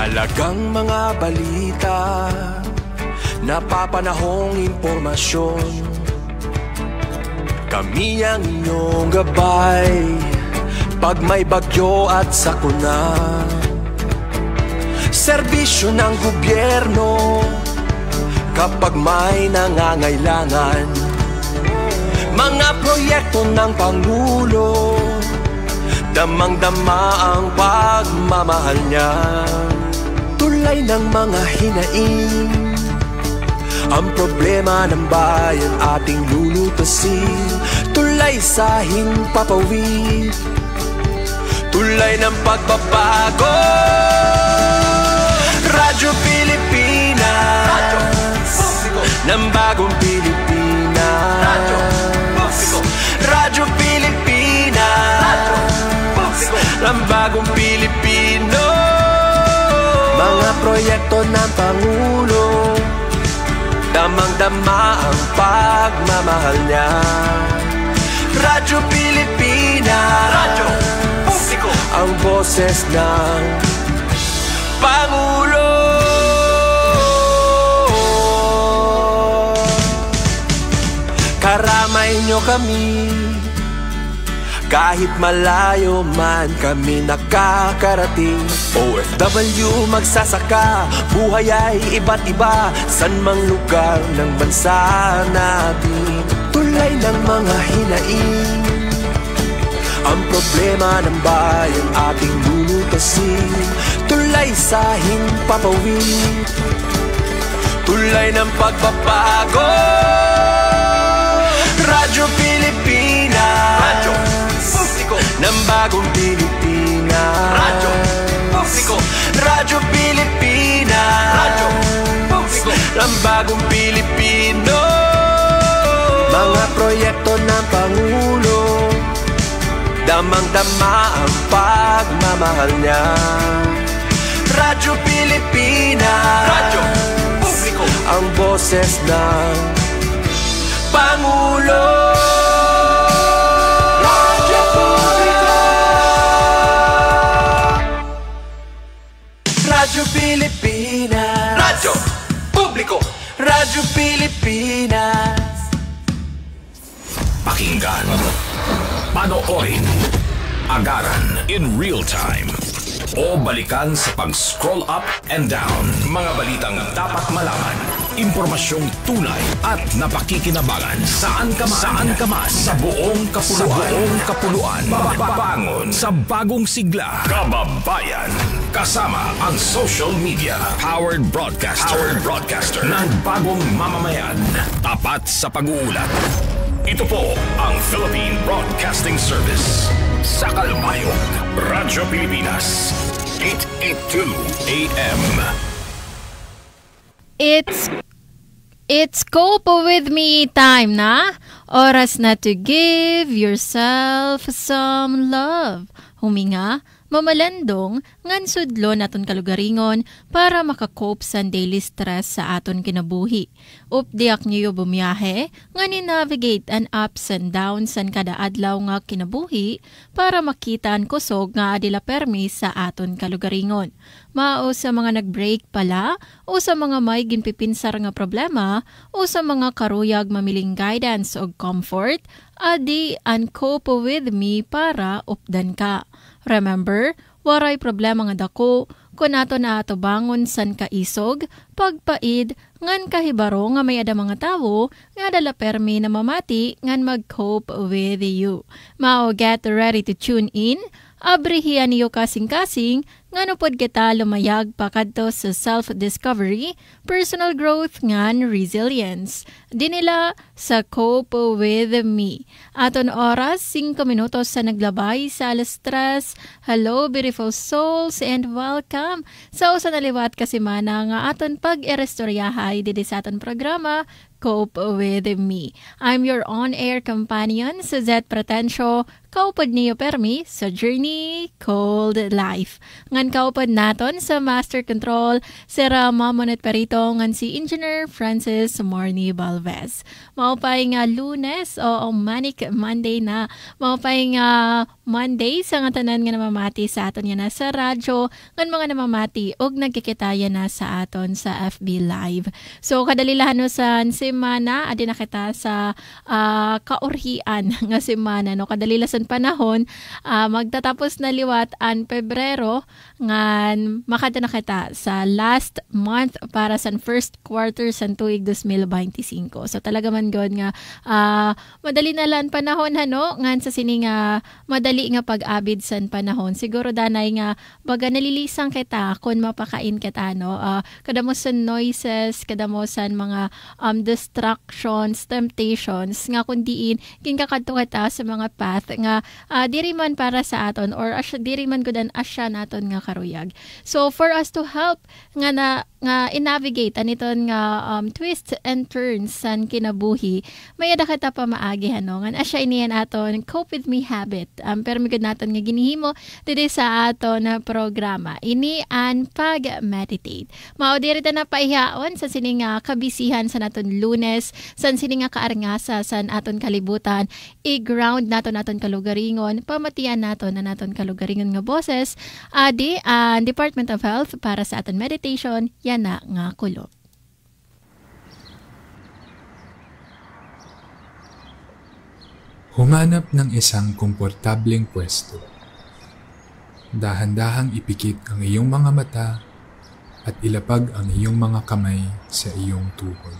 Mahalagang mga balita, napapanahong impormasyon. Kami ang inyong gabay pag may bagyo at sakuna. Serbisyo ng gobyerno kapag may nangangailangan. Mga proyekto ng Pangulo, damang-dama ang pagmamahal niya. Tulay ng mga hinaing, ang problema ng bayan ating lulutasin. Tulay sa himpapawid, tulay ng pagbabago. Radyo Pilipinas, Radyo Publiko ng bagong Pilipinas. Radyo Publiko, Radyo Pilipinas, Radyo Publiko ng bagong Pilipino. Mga proyekto ng Pangulo, damang-dama ang pagmamahal niya. Radyo Pilipinas, Radyo Publiko, ang boses ng Pangulo. Karamay nyo kami, kahit malayo man kami nakakarating. OFW magsasaka, buhay ay iba't iba, san mang lugar ng bansa natin. Tulay ng mga hinaing, ang problema ng bayan ating lulutasin. Tulay sa himpapawid, tulay ng pagbabago. Radyo Pilipinas, Radyo Publiko ng bagong Pilipinas. Radyo Publiko, Radyo Pilipinas, Radyo Publiko ng bagong Pilipino. Mga proyekto ng Pangulo, damang-dama ang pagmamahal niya. Radyo Pilipinas, Radyo Publiko, ang boses ng Pangulo. Radyo Publiko, Radyo Pilipinas, Radyo Publiko, Radyo Pilipinas. Pakinggan, panoorin, agaran in real time, o balikan sa pag-scroll up and down. Mga balitang dapat malaman, impormasyong tunay at napakikinabangan saan ka man sa buong kapuluan. Bangon sa bagong sigla, kababayan. Kasama ang social media, powered broadcaster ng bagong mamamayan. Tapat sa pag-uulat. Ito po ang Philippine Broadcasting Service. Sa Kalbayog, Radyo Pilipinas, 882 AM. It's Cope With Me time na. Oras na to give yourself some love. Huminga, mamalandong, ngan sudlo naton kalugaringon para makakope sa daily stress sa aton kinabuhi. Updiak niyo bumiyahe, ngan navigate an ups and downs san kada adlaw nga kinabuhi para makita ang kusog nga adila permi sa aton kalugaringon. Mao sa mga nag-break pala, o sa mga may ginpipinsar nga problema, o sa mga karuyag mamiling guidance o comfort, adi an Cope With Me para updan ka. Remember, waray problema nga dako, kung ato na ato bangon san kaisog, pagpaid, ngan kahibaro nga may ada mga tawo, nga dala permi na mamati, ngan mag-cope with you. Mao, get ready to tune in. Abrihian niyo kasing-kasing, ngano pod kita lumayag pakadto sa self-discovery, personal growth ngan resilience. Dinila sa Cope With Me. Aton oras, 5 minutos sa naglabay sa alas 3. Hello beautiful souls and welcome sa usa na liwat kasimana nga aton pag-erestoryahay didi sa aton programa Cope With Me. I'm your on-air companion, Suzette Pretencio, kaupod niyo permi sa journey called life. Ngan kaupod naton sa Master Control, Sira Mamonet Perito, ngan si Engineer Francis Marnie Balvez. Maupay nga Lunes o Manic Monday na. Maupay nga Monday sa nga tanan nga namamati sa aton yan na sa radyo, ngan mga namamati og nagkikitaya na sa aton sa FB Live. So kadalilahan sa semana, adi na kita sa kaurhian nga semana, no? Kadalilasan panahon, magtatapos na liwat an Pebrero, ngan makada na kita sa last month para sa first quarter sa tuig 2025. So talaga man god nga madali na lang panahon hano, ngan sa sini nga madali nga pag-abid san panahon. Siguro danay nga baga nalilisang kita kung mapakain kita, no? Kadamo sa noises, kadamo sa mga distractions, temptations nga kundiin kinkakadto kita sa mga path nga diri man para sa aton or diri man gudan asya naton nga karuyag. So for us to help nga i-navigate aniton nga twists and turns san kinabuhi, may ada kita pa maagi hanongan asya iniyan aton Cope With Me habit. Pero migod naton nga ginihimo diri sa aton na programa. Ini an pag-meditate. Mao diri ta na paihaon sa sining kabisihan sa naton Lunes, san sining kaarngasa san aton kalibutan, i-ground naton kalugaringon, pamatian naton na naton kalugaringon nga boses, adi ang Department of Health para sa aton meditation, yan na nga kulop. Humanap ng isang komportableng pwesto. Dahan-dahang ipikit ang iyong mga mata at ilapag ang iyong mga kamay sa iyong tuhod.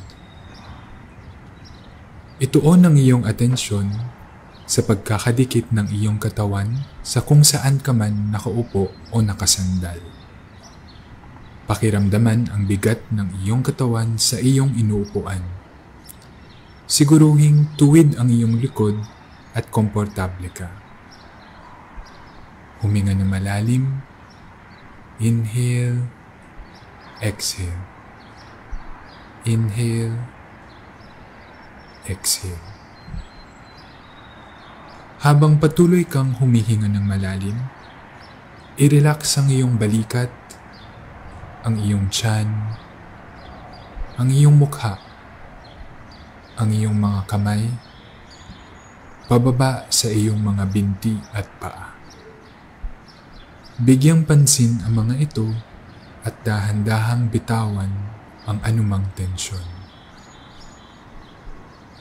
Ituon ang iyong atensyon sa pagkakadikit ng iyong katawan sa kung saan ka man nakaupo o nakasandal. Pakiramdaman ang bigat ng iyong katawan sa iyong inuupuan. Siguruhing tuwid ang iyong likod at komportable ka. Huminga na malalim. Inhale. Exhale. Inhale. Exhale. Habang patuloy kang humihinga ng malalim, i-relax ang iyong balikat, ang iyong tiyan, ang iyong mukha, ang iyong mga kamay, pababa sa iyong mga binti at paa. Bigyang pansin ang mga ito at dahan-dahang bitawan ang anumang tensyon.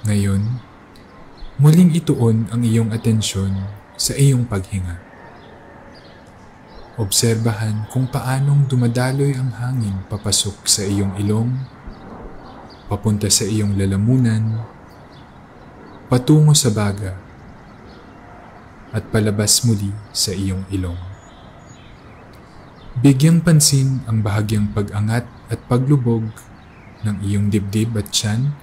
Ngayon, muling ituon ang iyong atensyon sa iyong paghinga. Obserbahan kung paanong dumadaloy ang hangin papasok sa iyong ilong, papunta sa iyong lalamunan, patungo sa baga, at palabas muli sa iyong ilong. Bigyang pansin ang bahagyang pag-angat at paglubog ng iyong dibdib at tiyan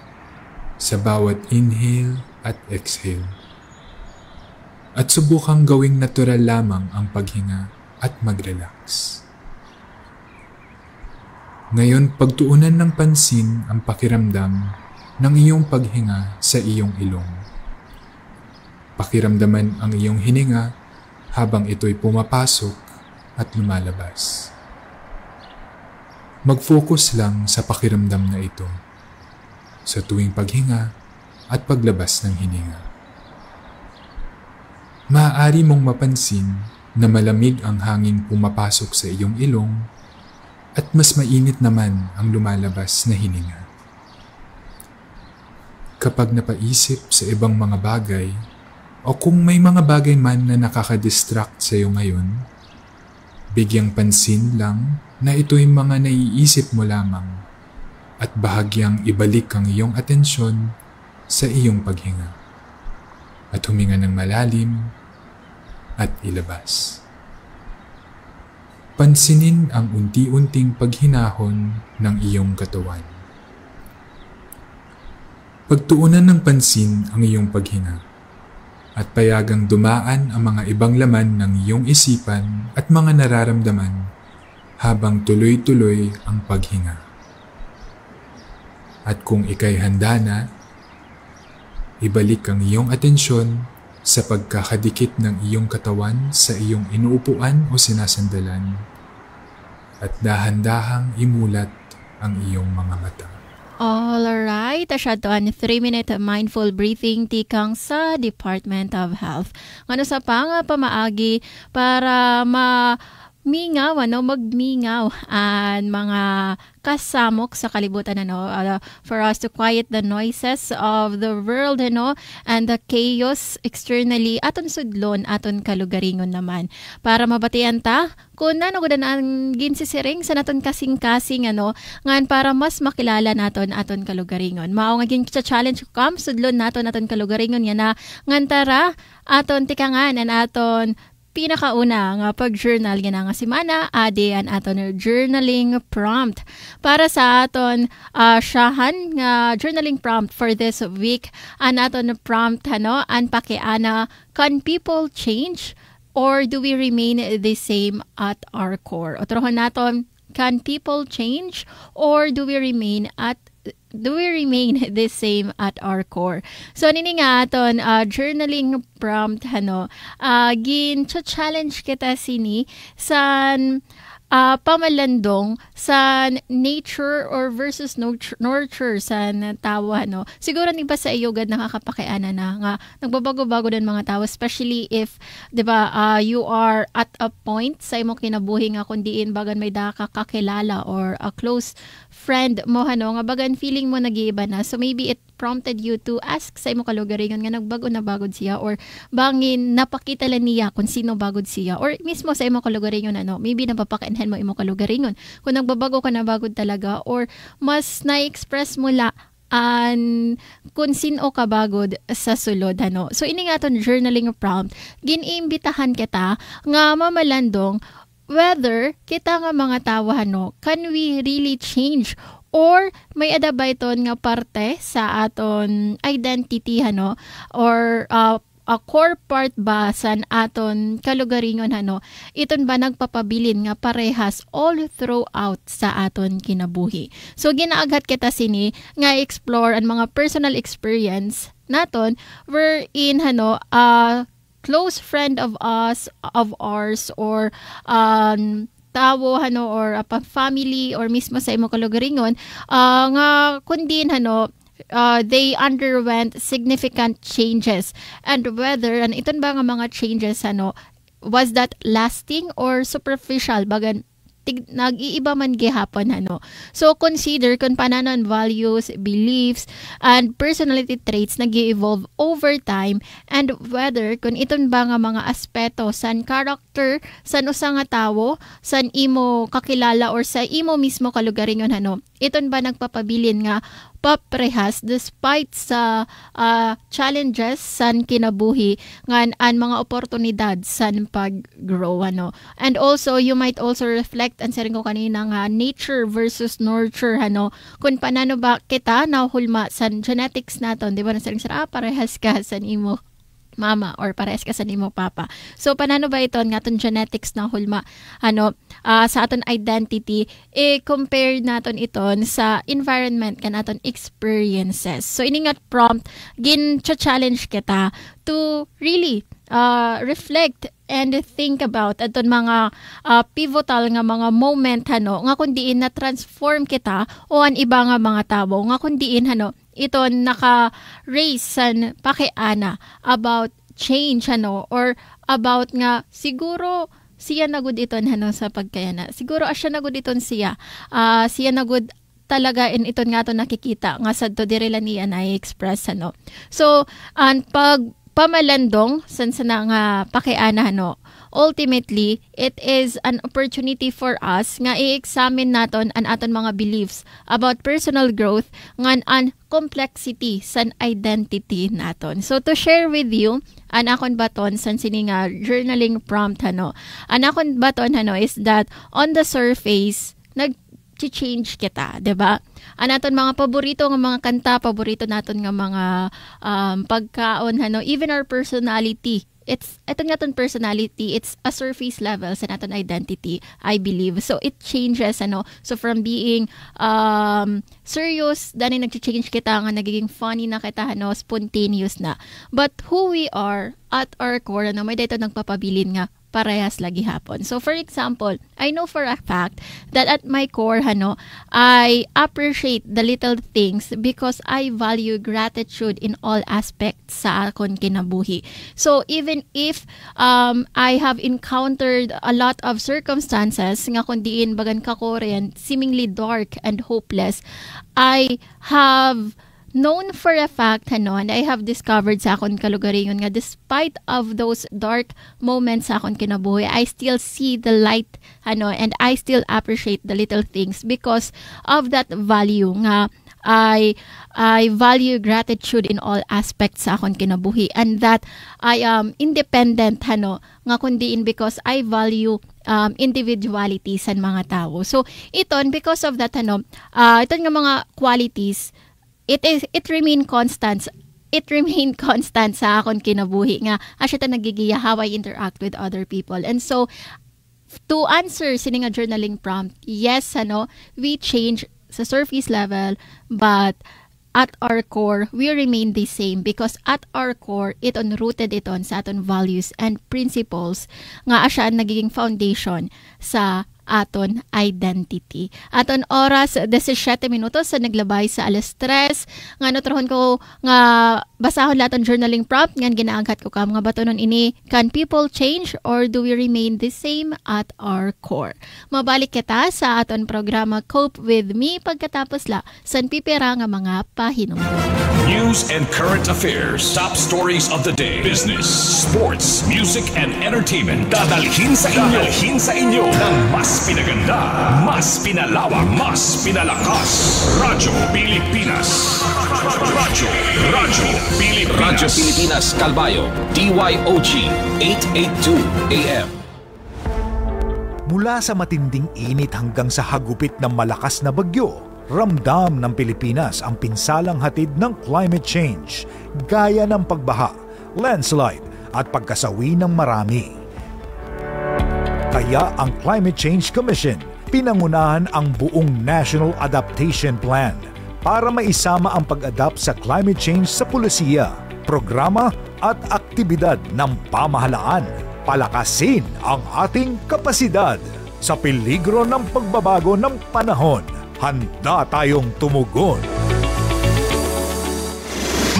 sa bawat inhale at exhale. At subukang gawing natural lamang ang paghinga at mag-relax. Ngayon, pagtuunan ng pansin ang pakiramdam ng iyong paghinga sa iyong ilong. Pakiramdaman ang iyong hininga habang ito'y pumapasok at lumalabas. Mag-focus lang sa pakiramdam na ito sa tuwing paghinga at paglabas ng hininga. Maaari mong mapansin na malamig ang hangin pumapasok sa iyong ilong at mas mainit naman ang lumalabas na hininga. Kapag napaisip sa ibang mga bagay o kung may mga bagay man na nakakadistract sa iyo ngayon, bigyang pansin lang na ito'y mga naiisip mo lamang at bahagyang ibalik ang iyong atensyon sa iyong paghinga at huminga ng malalim at ilabas. Pansinin ang unti-unting paghinahon ng iyong katawan. Pagtuunan ng pansin ang iyong paghinga at payagang dumaan ang mga ibang laman ng iyong isipan at mga nararamdaman habang tuloy-tuloy ang paghinga. At kung ika'y handa na, ibalik ang iyong atensyon sa pagkakadikit ng iyong katawan sa iyong inuupuan o sinasandalan at dahan-dahang imulat ang iyong mga mata. Alright, asya to ang 3-minute mindful breathing tikang sa Department of Health. Ano sa pamaagi para magmingaw ang mga kasamok sa kalibutan, for us to quiet the noises of the world, and the chaos externally, aton sudlon, aton kalugaringon naman. Para mabatian ta, kung ang ginsisiring sa naton kasing-kasing, ngan para mas makilala naton aton kalugaringon. Mao nga gin-challenge ko sudlon naton aton kalugaringon nga ngan tara, aton tikangan, an aton pinakauna nga pag-journal nga simana, an aton journaling prompt. Para sa aton syahan nga journaling prompt for this week, an aton prompt an pakiana, can people change or do we remain the same at our core? Otrohon naton, can people change or do we remain the same at our core? So nini nga aton journaling prompt gin-challenge kita sini san pamalandong sa nature or versus nurture sa tao. Siguro iba sa iyo gad nakakapakiana na nga nagbabago-bago din mga tao, especially if 'di ba you are at a point sa imong kinabuhi nga kundiin bagan may kakakilala or a close friend mo nga bagan feeling mo nag-iiba na. So maybe it prompted you to ask sa imong kalugaringon nga nagbago na bagod siya, or bangin napakita lang niya kung sino bagod siya, or mismo sa imong kalugaringon maybe napapakainhan mo imong kalugaringon kung nagbabago ka na bagod talaga, or mas na-express mo kung sino ka bagod sa sulod. So ini nga ton journaling prompt, giniimbitahan kita nga mamalandong whether kita nga mga tao can we really change or may adabaiton nga parte sa aton identity or a core part ba san aton kalugaringon iton ba nagpapabilin nga parehas all throughout sa aton kinabuhi. So ginaaghat kita sini nga explore ang mga personal experience naton wherein a close friend of ours or tawo or family or mismo sa imong kalugaringon nga kundin they underwent significant changes, and whether iton ba nga mga changes was that lasting or superficial bagan nag-iiba man gihapon So consider kung pananon values, beliefs, and personality traits nag-evolve over time, and whether kung iton ba nga mga aspeto san character san usa nga tawo san imo kakilala or sa imo mismo kalugaringon iton ba nagpapabilin nga paprehas despite sa challenges san kinabuhi ngan an mga oportunidad san pag-grow. And also you might also reflect ang saring ko kanina nga nature versus nurture kung paano ba kita nahulma san genetics naton, di ba, nasaring parehas ka san imo mama or parehas ka sa nimo papa. So paano ba ito nga aton genetics na hulma sa aton identity, compare naton iton sa environment kan aton experiences. So ini nga prompt gin-challenge kita to really reflect and think about aton mga pivotal nga mga moment nga kundiin na transform kita o an iba nga mga tao nga kundiin ito naka-raise san pakiana about change or about nga siguro siya nagud iton sa pagkayana. Siguro asya nagud iton siya nagud talaga in iton nga to nakikita nga sadto direla niya na i-express So ang pamalandong san nga pakiana ultimately it is an opportunity for us nga i-examine naton ang aton mga beliefs about personal growth ngan an complexity san identity naton. So to share with you an akon baton san sini nga journaling prompt an akon baton is that on the surface nag-change kita, 'di ba? Ang aton mga paborito nga mga kanta, paborito naton nga mga pagkaon even our personality ito nga ton personality, it's a surface level sa naton identity, I believe. So it changes, so from being serious, dani nag-change kita nga nagiging funny na kita, spontaneous na. But who we are at our core, may dito nagpapabilin nga parehas lagi hapon. So for example, I know for a fact that at my core, I appreciate the little things because I value gratitude in all aspects sa akon kinabuhi. So even if I have encountered a lot of circumstances nga kundiin bagan kakorean, seemingly dark and hopeless, I have known for a fact, and I have discovered sa akon kalugaringon nga despite of those dark moments sa akon kinabuhi, I still see the light, and I still appreciate the little things because of that value nga I value gratitude in all aspects sa akon kinabuhi, and that I am independent, nga kundiin because I value individuality sa mga tao. So iton, because of that, iton nga mga qualities, it remain constant. It remain constant sa akon kinabuhi nga asya ta nagigiya how I interact with other people. And so to answer sini nga journaling prompt, yes, we change sa surface level, but at our core we remain the same because at our core rooted iton sa aton values and principles nga asya nagiging foundation sa aton identity. Aton oras 17 minutos sa naglabay sa 3:00 nga notrohon ko nga basahon laton journaling prompt nga ginaangkat ko kam nga batonon ini, can people change or do we remain the same at our core? Mabalik kita sa aton programa Cope with Me pagkatapos san pipira nga mga pahinumdom. News and current affairs, top stories of the day, business, sports, music, and entertainment. Dadalhin sa inyo ng mas pinaganda, mas pinalawak, mas pinalakas. Radyo Pilipinas. Radyo Pilipinas Calbayo, DYOG 882 AM. Mula sa matinding init hanggang sa hagupit ng malakas na bagyo, ramdam ng Pilipinas ang pinsalang hatid ng climate change, gaya ng pagbaha, landslide at pagkasawi ng marami. Kaya ang Climate Change Commission pinangunahan ang buong National Adaptation Plan para maisama ang pag-adapt sa climate change sa pulisiya, programa at aktibidad ng pamahalaan. Palakasin ang ating kapasidad sa peligro ng pagbabago ng panahon. Handa tayong tumugon.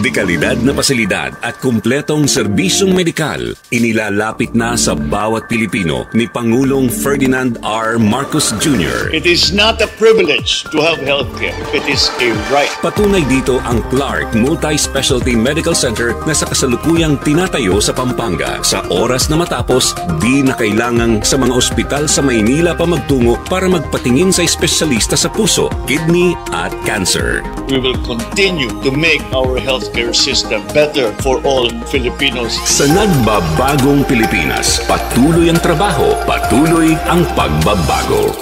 Dekalidad na pasilidad at kumpletong serbisyong medikal inilalapit na sa bawat Pilipino ni Pangulong Ferdinand R. Marcos Jr. It is not a privilege to have healthcare. It is a right. Patunay dito ang Clark Multi-Specialty Medical Center na sa kasalukuyang tinatayo sa Pampanga. Sa oras na matapos, di na kailangang sa mga ospital sa Maynila pa magtungo para magpatingin sa espesyalista sa puso, kidney at cancer. We will continue to make our healthcare system better for all Filipinos. Sa nagbabagong Pilipinas, patuloy ang trabaho, patuloy ang pagbabago.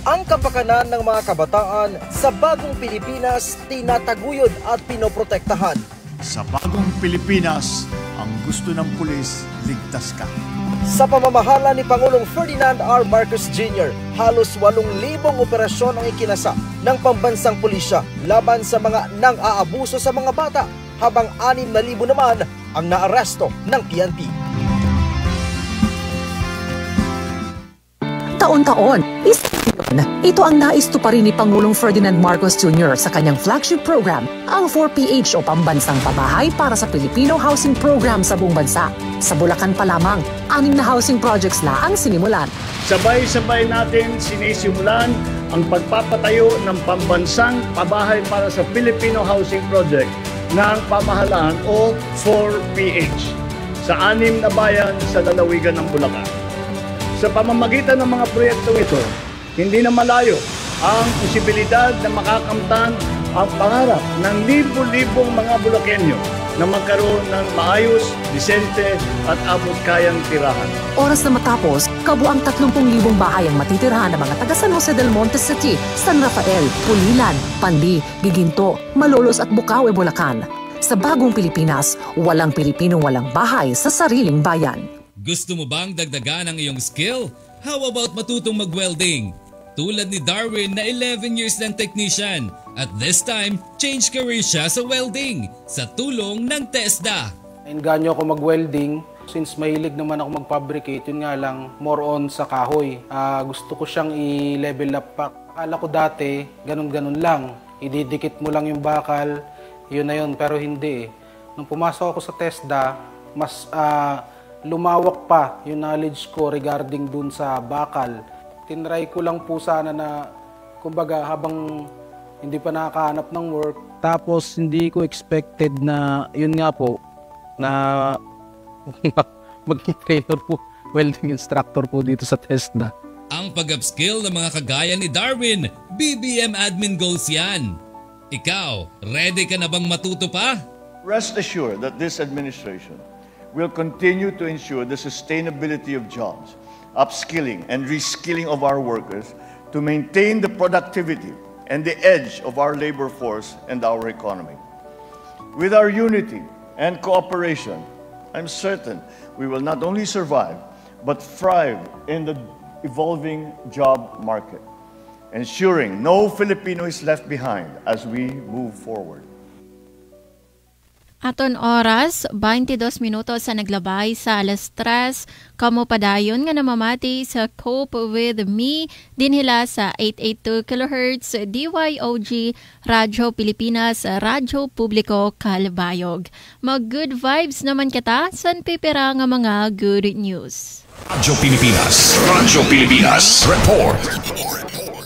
Ang kapakanan ng mga kabataan sa bagong Pilipinas tinataguyod at pinoprotektahan. Sa bagong Pilipinas, ang gusto ng pulis, ligtas ka. Sa pamamahala ni Pangulong Ferdinand R. Marcos Jr., halos 8,000 operasyon ang ikinasa ng pambansang pulisya laban sa mga nang-aabuso sa mga bata, habang 6,000 naman ang naaresto ng PNP. Taon-taon, ito ang naistuparin ni Pangulong Ferdinand Marcos Jr. sa kanyang flagship program, ang 4PH o Pambansang Pabahay para sa Filipino Housing Program sa buong bansa. Sa Bulacan pa lamang, 6 na housing projects na ang sinimulan. Sabay-sabay natin sinisimulan ang pagpapatayo ng Pambansang Pabahay para sa Filipino Housing Project ng pamahalaan o 4PH sa 6 na bayan sa lalawigan ng Bulacan. Sa pamamagitan ng mga proyektong ito, hindi na malayo ang posibilidad na makakamtan ang pangarap ng libo-libong mga Bulakenyo na magkaroon ng maayos, disente at abot-kayang tirahan. Oras na matapos, kabuang 30,000 bahay ang matitirhan ng mga taga San Jose del Monte City, San Rafael, Pulilan, Pandi, Giginto, Malolos at Bukawe, Bulacan. Sa bagong Pilipinas, walang Pilipinong walang bahay sa sariling bayan. Gusto mo bang dagdagan ang iyong skill? How about matutong mag-welding? Tulad ni Darwin na 11 years ng technician. At this time, change career siya sa welding sa tulong ng TESDA. Nainganyo ako mag-welding. Since mahilig naman ako mag-fabricate, yun nga lang, more on sa kahoy. Gusto ko siyang i-level up pa. Akala ko dati, ganun-ganun lang. Ididikit mo lang yung bakal, yun na yun, pero hindi eh. Nung pumasok ako sa TESDA, mas lumawak pa yung knowledge ko regarding dun sa bakal. Tinry ko lang po sana na, kumbaga, habang hindi pa nakakahanap ng work. Tapos hindi ko expected na, yun nga po, na maging trainer po, welding instructor po dito sa TESDA. Ang pag-upskill ng mga kagaya ni Darwin, BBM admin goals yan. Ikaw, ready ka na bang matuto pa? Rest assured that this administration will continue to ensure the sustainability of jobs, upskilling and reskilling of our workers to maintain the productivity and the edge of our labor force and our economy. With our unity and cooperation, I'm certain we will not only survive, but thrive in the evolving job market, ensuring no Filipino is left behind as we move forward. Aton oras, 22 minutos sa naglabay sa alas 3. Kamo padayon nga namamati sa Cope with Me dinhila sa 882 kHz DYOG Radyo Pilipinas, Radyo Publiko Kalbayog. Mag-good vibes naman kita san pipira nga mga good news. Radyo Pilipinas Report.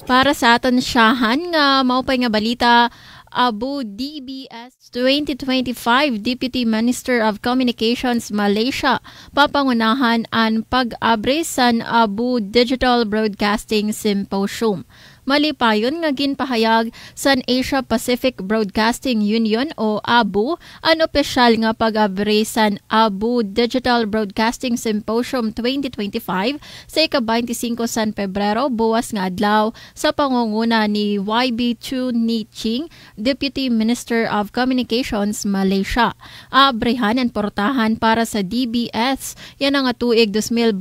Para sa aton siyahan nga maupay nga balita, Abu DBS 2025 Deputy Minister of Communications Malaysia papangunahan ang pag-abre sa Abu Digital Broadcasting Symposium. Malipayon nga ginpahayag sa Asia Pacific Broadcasting Union o ABU ang opisyal nga pag-abre sa Abu Digital Broadcasting Symposium 2025 sa ika-25 sa Pebrero buwas nga adlaw sa pangunguna ni YB Chu Ni Ching, Deputy Minister of Communications Malaysia. Abrehan ang portahan para sa DBS yan ang tuig 2025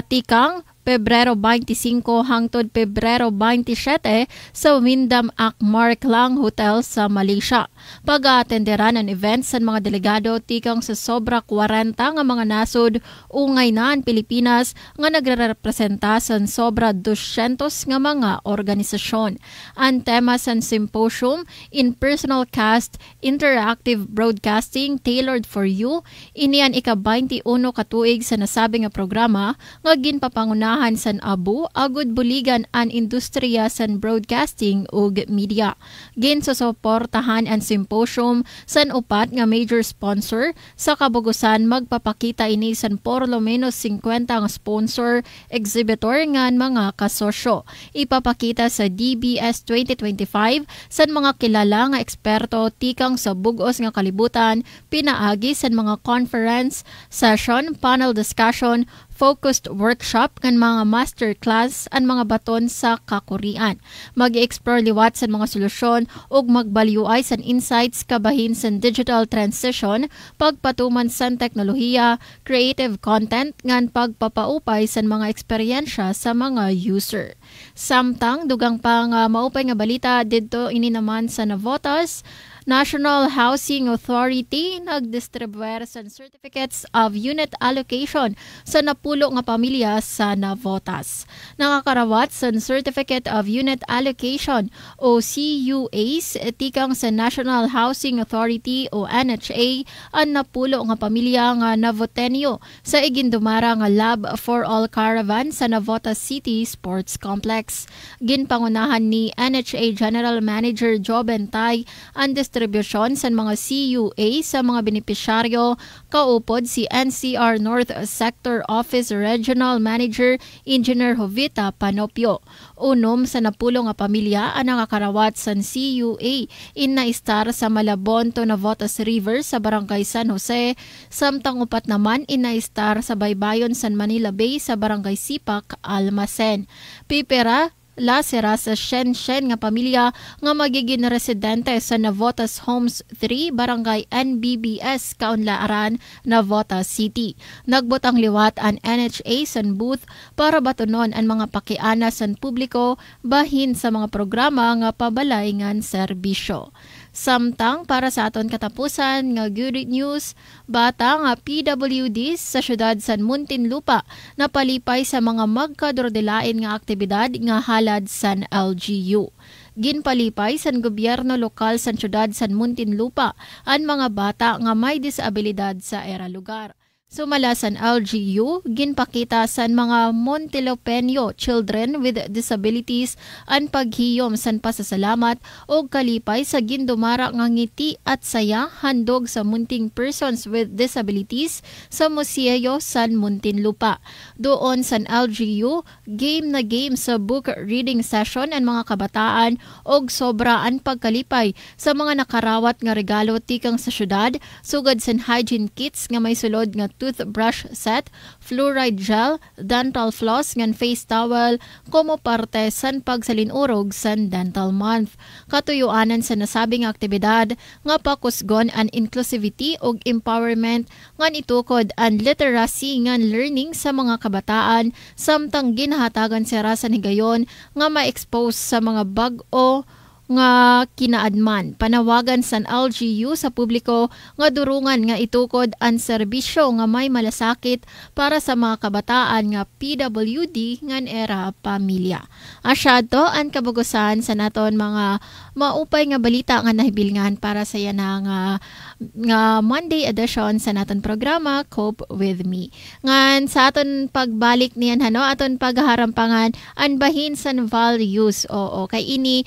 tikang Pebrero 25 hangtod Pebrero 27 sa Wyndham Akmark Lang Hotel sa Malaysia. Pag-aatenderan ang events sa mga delegado tikang sa sobra 40 nga mga nasod ungay na ang Pilipinas nga nagrerepresenta sa sobra 200 nga mga organisasyon. Ang tema sa symposium, In-Personal Cast, Interactive Broadcasting Tailored for You, inian ika-21 katuig sa nasabi nga programa nga ginpapangunahan san Abu agud buligan an industriya san broadcasting ug media. Ginsusuportahan ang symposium san upat nga major sponsor sa kabugusan magpapakita ini san por lo menos 50 nga sponsor exhibitor ngan mga kasosyo. Ipapakita sa DBS 2025 san mga kilala nga eksperto tikang sa bug-os nga kalibutan pinaagi san mga conference, session, panel discussion, focused workshop kan mga masterclass ang mga baton sa kakurian. Mag-explore liwat sa mga solusyon ug magbalyuay sa insights kabahin sa digital transition, pagpatuman sa teknolohiya, creative content ngan pagpapaupay sa mga eksperyensya sa mga user. Samtang dugang pang maupay nga balita didto ini naman sa Navotas, National Housing Authority nagdistribuer sa certificates of unit allocation sa napulo nga pamilya sa Navotas. Nakakarawat sa Certificate of Unit Allocation o CUAs tikang sa National Housing Authority o NHA ang napulo nga pamilya nga Navotenyo sa igindumara nga Lab for All Caravan sa Navotas City Sports Complex. Ginpangunahan ni NHA General Manager Joben Tai ang distribusyon sa mga CUA sa mga benepisyaryo, kaupod si NCR North Sector Office Regional Manager Engineer Jovita Panopio. Unom sa napulo nga pamilya ang nakakarawat sa CUA inaistar sa Malabon to Navotas River sa Barangay San Jose, samtang upat naman inaistar sa Baybayon San Manila Bay sa Barangay Sipak, Almasen. Pipera lasera sa Shenshen nga pamilya nga magiging residente sa Navotas Homes 3, Barangay NBBS, Kaunlaaran, Navotas City. Nagbutang liwat ang NHA san booth para batunon ang mga pakiana san publiko bahin sa mga programa nga pabalay ngan serbisyo. Samtang para sa aton katapusan nga good news, bata nga PWD sa syudad San Muntinlupa napalipay sa mga magkadordelain nga aktibidad nga halad san LGU. Ginpalipay san gobyerno lokal san syudad San Muntinlupa ang mga bata nga may disabilidad sa era lugar. Sumala san LGU, ginpakita san mga Montelopenyo children with disabilities ang paghiyom san pasasalamat o kalipay sa gindumara nga ngiti at saya handog sa munting persons with disabilities sa Museo San Muntinlupa. Doon san LGU, game na game sa book reading session ang mga kabataan og sobra ang pagkalipay sa mga nakarawat nga regalo tikang sa syudad, sugad san hygiene kits nga may sulod nga toothbrush set, fluoride gel, dental floss, ngan face towel, como parte san pagsalinurog san Dental Month. Katuyuanan sa nasabing aktibidad nga pakusgon an inclusivity ug empowerment ngan itukod an literacy ngan learning sa mga kabataan samtang ginahatagan si Rasan Higayon nga ma-expose sa mga bag-o nga kinaadman. Panawagan san LGU sa publiko nga durungan nga itukod ang serbisyo nga may malasakit para sa mga kabataan nga PWD ngan era pamilya. Asyado ang kabugusan sa naton mga maupay nga balita nga nahibilngan para sa yan nga Monday edition sa naton programa Cope With Me. Ngan sa aton pagbalik niyan aton pagharampangan ang bahin san values. Oo, kay ini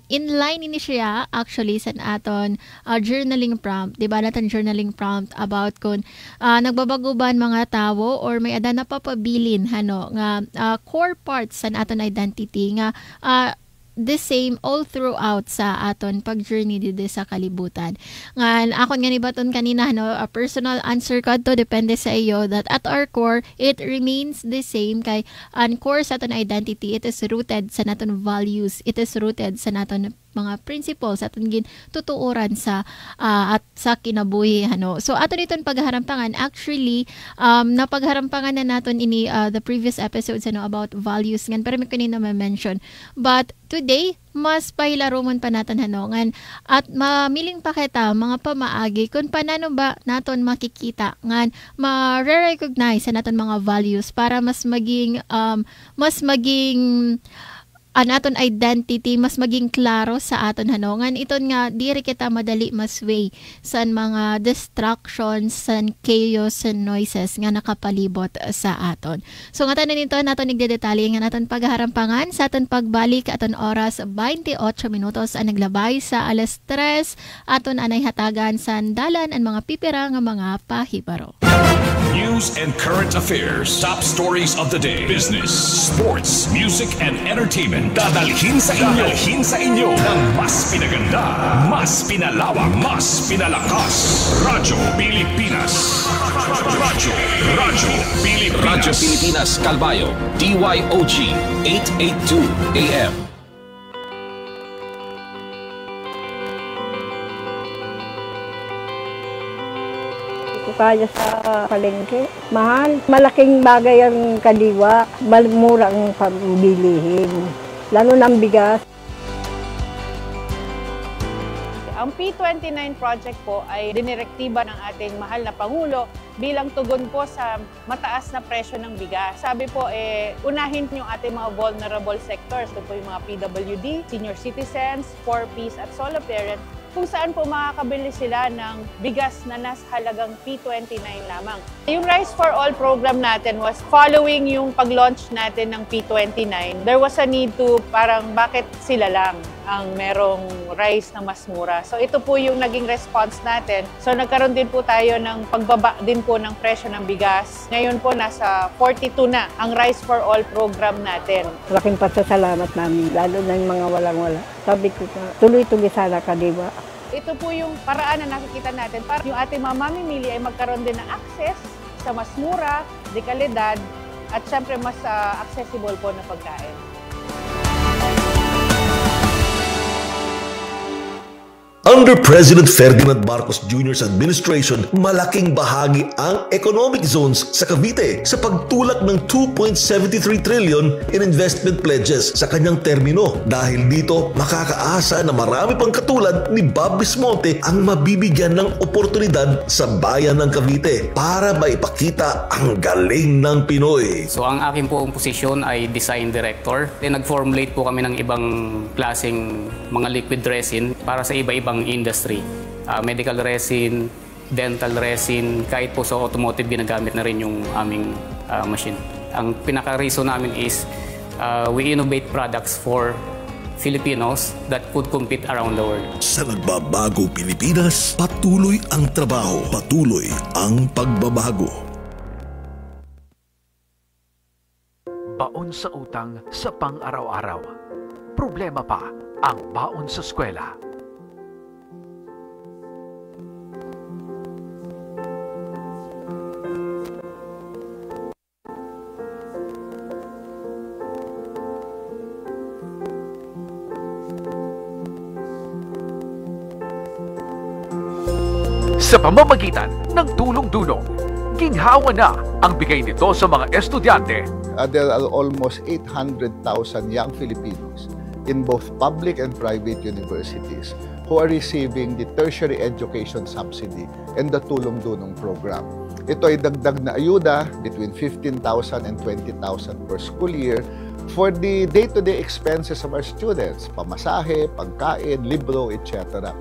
inline ini siya actually sa aton journaling prompt. Diba natin journaling prompt about kung nagbabaguban mga tao or may ada na papabilin nga core parts sa aton identity nga the same all throughout sa aton pag-journey dito sa kalibutan. Nga ako nga nibaton kanina a personal answer ko to depende sa iyo that at our core it remains the same kay ang core sa aton identity, it is rooted sa naton values, it is rooted sa naton mga principles aton gin tutuoran sa at sa kinabuhi So ato niton pagharampangan actually napagharampangan na naton ini the previous episodes about values ngan pero may kanina ma-mention, but today mas pahilarumon pa naton ngan at mamiling pa kita mga pamaagi kung paano ba naton makikita ngan ma-recognize sa naton mga values para mas maging ang aton identity mas maging klaro sa aton hanongan. Iton nga diri kita madali masway sa mga distractions, san chaos, san noises nga nakapalibot sa aton. So nga tanan nito naton nigdedetalye nga naton pagharampangan sa aton pagbalik aton oras 28 minutos ang naglabay sa alas 3 aton anay hatagan san dalan ang mga pipira nga mga pahibaro. News and current affairs, top stories of the day, business, sports, music, and entertainment. Dadalhin sa inyo ng mas pinaganda, mas pinalawak, mas pinalakas. Radyo Pilipinas. Radyo Pilipinas Calbayo, DYOG 882 AM. Kaya sa palengke. Mahal. Malaking bagay ang kaliwa. Mura ang pambilihin. Lalo ng bigas. Ang P29 project po ay dinirektiba ng ating mahal na Pangulo bilang tugon po sa mataas na presyo ng bigas. Sabi po, unahin yung ating mga vulnerable sectors. Ito po yung mga PWD, senior citizens, 4Ps at solo parents, kung saan po makakabili sila ng bigas na nasa halagang P29 lamang. Yung Rice for All program natin was following yung pag-launch natin ng P29. There was a need to parang bakit sila lang ang merong rice na mas mura. So ito po yung naging response natin. So nagkaroon din po tayo ng pagbaba din po ng presyo ng bigas. Ngayon po nasa 42 na ang Rice for All program natin. Malaking pasasalamat namin, lalo na yung mga walang-wala. Sabi ko na tuloy-tuloy sana kadiba. Ito po yung paraan na nakikita natin para yung ating mga mamimili ay magkaroon din ng access sa mas mura, de kalidad, at syempre mas accessible po na pagkain. Under President Ferdinand Marcos Jr.'s administration, malaking bahagi ang economic zones sa Cavite sa pagtulak ng 2.73 trillion in investment pledges sa kanyang termino. Dahil dito, makakaasa na marami pang katulad ni Bob Bismonte ang mabibigyan ng oportunidad sa bayan ng Cavite para maipakita ang galing ng Pinoy. So ang akin po posisyon ay Design Director. Nag-formulate po kami ng ibang klaseng mga liquid resin para sa iba-ibang industry. Medical resin, dental resin, kahit po sa automotive ginagamit na rin yung aming machine. Ang pinaka-reason namin is we innovate products for Filipinos that could compete around the world. Sa nagbabago Pilipinas, patuloy ang trabaho, patuloy ang pagbabago. Baon sa utang sa pang-araw-araw. Problema pa ang baon sa eskwela. Sa pamamagitan ng tulong-dulong, ginhawa na ang bigay nito sa mga estudyante. There are almost 800,000 young Filipinos in both public and private universities who are receiving the tertiary education subsidy and the tulong-dulong program. Ito ay dagdag na ayuda between 15,000 and 20,000 per school year for the day-to-day expenses of our students, pamasahe, pagkain, libro, etc.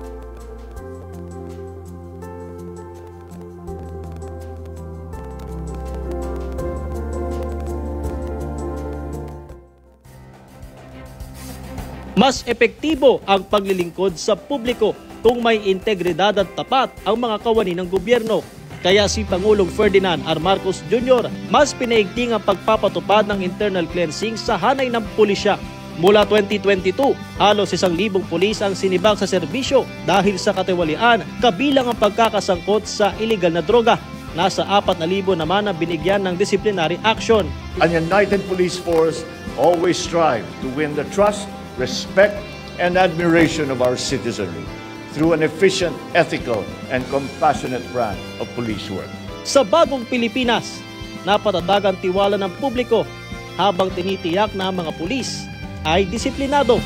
Mas epektibo ang paglilingkod sa publiko kung may integridad at tapat ang mga kawani ng gobyerno. Kaya si Pangulong Ferdinand R. Marcos Jr. mas pinaigting ang pagpapatupad ng internal cleansing sa hanay ng pulisya. Mula 2022, halos 1,000 pulis ang sinibak sa serbisyo dahil sa katiwalian, kabilang ang pagkakasangkot sa illegal na droga. Nasa 4,000 naman ang binigyan ng disciplinary action. An united police force always strive to win the trust, respect, and admiration of our citizenry through an efficient, ethical, and compassionate brand of police work. Sa bagong Pilipinas, napatatag ang tiwala ng publiko habang tinitiyak na ang mga pulis ay disiplinado.